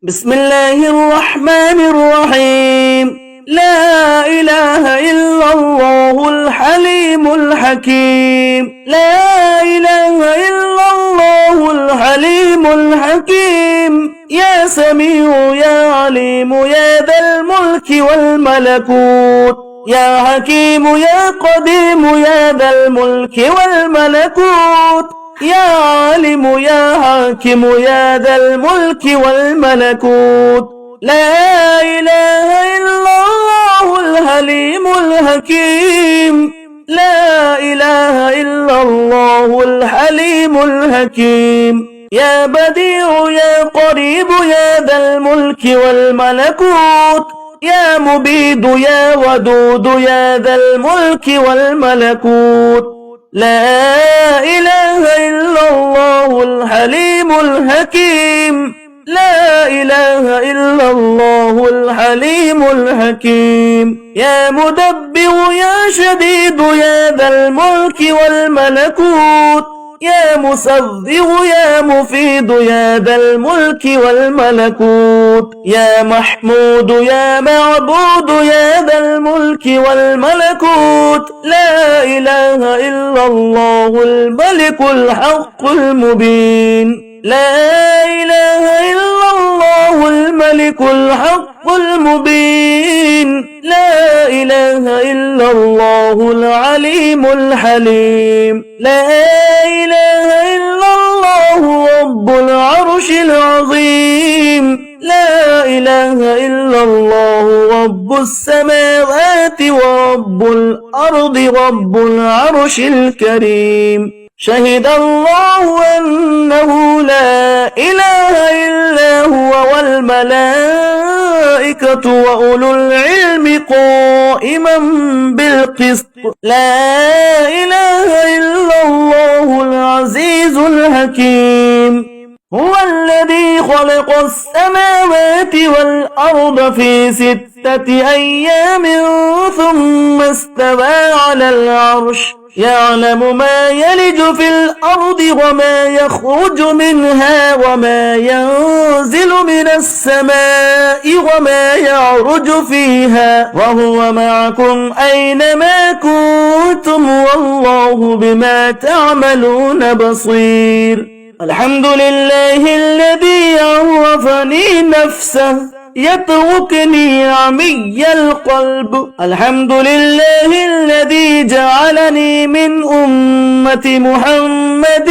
بسم الله الرحمن الرحيم. لا إله إلا الله الحليم الحكيم. لا إله إلا الله الحليم الحكيم. يا سميع يا عليم يا ذا الملك والملكوت. يا حكيم يا قديم يا ذا الملك والملكوت. يا عالم يا حاكم يا ذا الملك والملكوت. لا إله إلا الله الحليم الحكيم. لا إله إلا الله الحليم الحكيم. يا بديع يا قريب يا ذا الملك والملكوت. يا مبيد يا ودود يا ذا الملك والملكوت. لا إله إلا الله الحليم الحكيم. لا إله إلا الله الحليم الحكيم. يا مدبر يا شديد يا ذا الملك والملكوت. يا مصدق يا مفيد يا ذا الملك والملكوت. يا محمود يا معبود يا ذا الملك والملكوت. لا إله إلا الله الملك الحق المبين. لا إله إلا الله الملك الحق المبين. لا إله إلا الله العليم الحليم. لا إله إلا الله رب العرش العظيم. لا إله إلا الله رب السماوات ورب الأرض رب العرش الكريم. شهد الله أنه لا إله إلا هو والملائكة وأولو العلم قائما بالقسط. لا إله إلا الله العزيز الحكيم. هو الذي خلق السماوات والأرض في 6 أيام ثم استوى على العرش. يعلم ما يلج في الأرض وما يخرج منها وما ينزل من السماء وما يعرج فيها وهو معكم أينما كنتم والله بما تعملون بصير. الحمد لله الذي عرفني نفسه يتركني عمي القلب. الحمد لله الذي جعلني من أمة محمد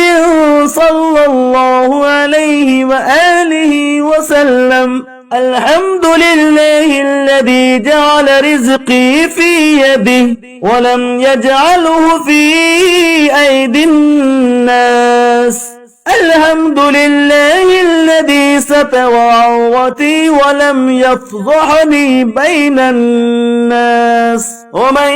صلى الله عليه وآله وسلم. الحمد لله الذي جعل رزقي في يده ولم يجعله في أيدي الناس. الحمد لله الذي ستر عورتي ولم يفضحني بين الناس. ومن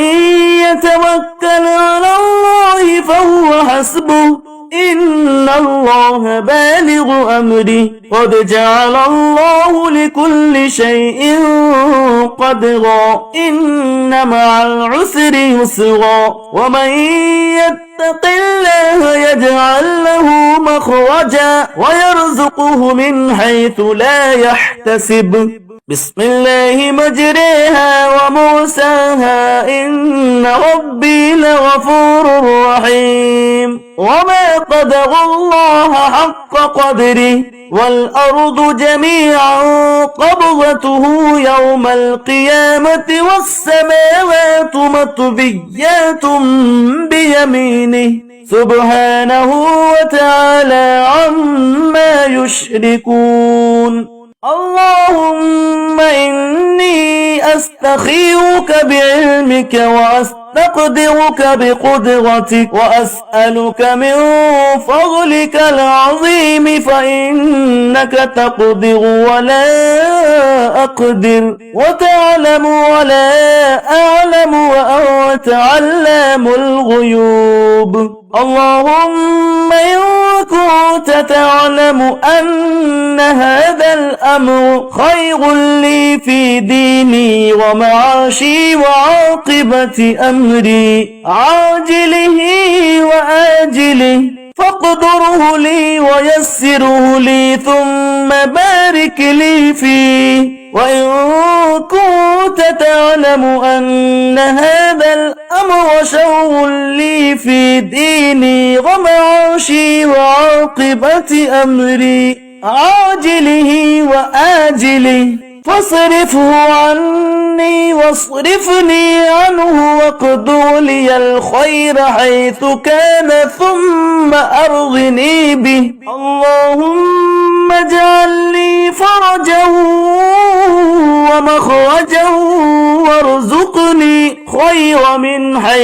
يتوكل على الله فهو حسبه. إن الله بالغ أمره قد جعل الله لكل شيء قدرا. إن مع العسر يسرا. ومن يتق الله يجعل له مخرجا ويرزقه من حيث لا يحتسب. بسم الله مجريها ومرساها إن ربي لغفور رحيم. وما قدر الله حق قدره والأرض جميعا قبضته يوم القيامة والسماوات مطويات بيمينه سبحانه وتعالى عما يشركون. اللهم إني أستخيرك بعلمك وأستقدرك بقدرتك وأسألك من فضلك العظيم فإنك تقدر ولا أقدر وتعلم ولا أعلم وأنت علام الغيوب. اللهم إن كنت تعلم أن هذا الأمر خير لي في ديني ومعاشي وعاقبة أمري عاجله وآجله فاقدره لي ويسره لي ثم بارك لي فيه. وإن كنت تعلم أن هذا الأمر شر لي في ديني ومعاشي وعاقبة أمري عاجله وآجله فاصرفه عني واصرفني عنه واقدر لي الخير حيث كان ثم أرضني به. اللهم اجعل لي فرجا ومخرجا وارزقني خير من حيث